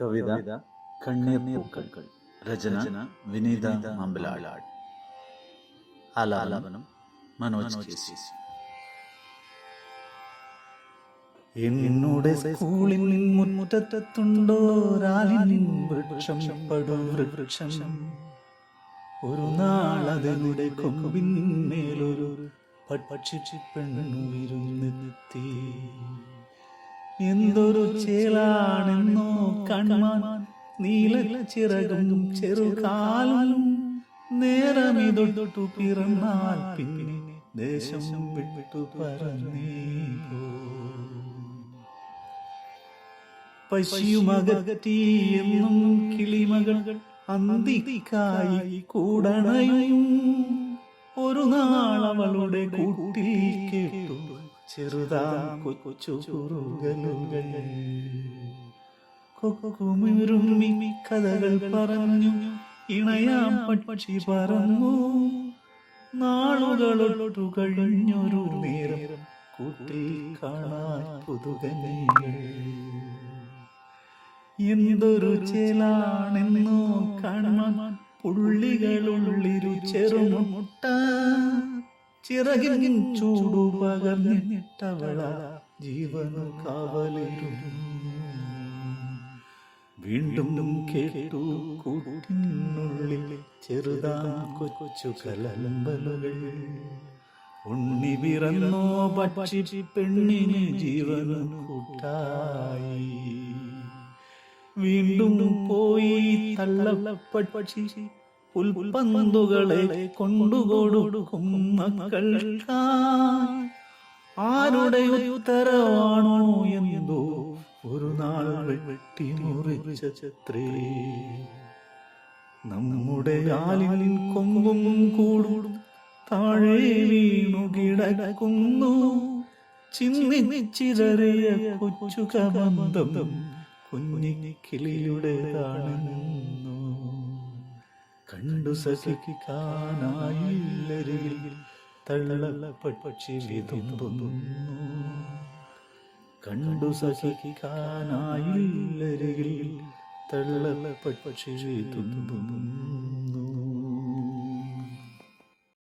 കവിത കണ്ണീർപ്പൂക്കൾ. രചന വിനീത മാമ്പലാട്. ആലാപനം മനോജ് കെ. എന്നോട് സ്കൂളിൽ മുറ്റത്തുണ്ടോരാലിൻ വൃക്ഷം, പടുവൃക്ഷം. ഒരു നാളതിനുടെ കൊമ്പിന്മേലൊരു പക്ഷി പെണ്ണുയിരുന്നെത്തി. എന്തൊരു ചേലാണെന്നോ കൺമാൻ, നീല ചിറകും ചെറുകാലും. നേരമിതൊട്ടു പിറന്നാൽ പിന്നെ ദേശം വിട്ടു പറന്നേ. പശുമകറ്റിയെന്നും കിളിമകൾ അന്തിക്കായി കൂടണയും. ഒരു നാളവളുടെ കൂട്ടിൽ കേട്ടു ചെറുതാം കൊച്ചു കുറുകലുകൾ. കൊക്കുമിരുമ്മി കഥകൾ പറഞ്ഞു ഇണയാം പക്ഷി പറന്നു. നാളുകളൊട്ടു കഴിഞ്ഞൊരു നേരം കൂട്ടിൽ കാണാൻ പുതുകനികൾ. എന്തൊരു ചേലാണെന്നോ കാണാൻ പുള്ളികളുള്ളിരു ചെറുമുട്ട. ചിറകിൻ ചൂടു പകർന്നിട്ടവള ജീവനു കാവലിരുന്നു. വീണ്ടും കേട്ടു കൂട്ടിനുള്ളിൽ ചെറുതാം കൊച്ചു കലമ്പലുകൾ. ഉണ്ണി പിറന്നോ പക്ഷി പെണ്ണിന് ജീവനു കൂട്ടായി. വീണ്ടും പോയി തള്ളപ്പക്ഷി പുൽപന്തുകളെ കൊണ്ടുകൊടുക്കും മക്കൾക്കായി. ആരുടെ ഉത്തരവാണോ എന്തോ ഒരു നാൾ വെട്ടിമുറിച്ച ചത്രേ. നമ്മുടെ ആലിൻ കൊമ്പും കൂടും താഴെ വീണു കിടക്കുന്നു. ചിന്നിച്ചിതറിയ കൊച്ചു കബന്ധം കുഞ്ഞിക്കിളിയുടേതാണെന്നു കണ്ടു സഹിക്കാനായില്ലരികിൽ തള്ളപ്പക്ഷി വിതുമ്പുന്നു. കണ്ടു സഹിക്കാനായില്ലരികിൽ തള്ളപ്പക്ഷി വിതുമ്പുന്നു.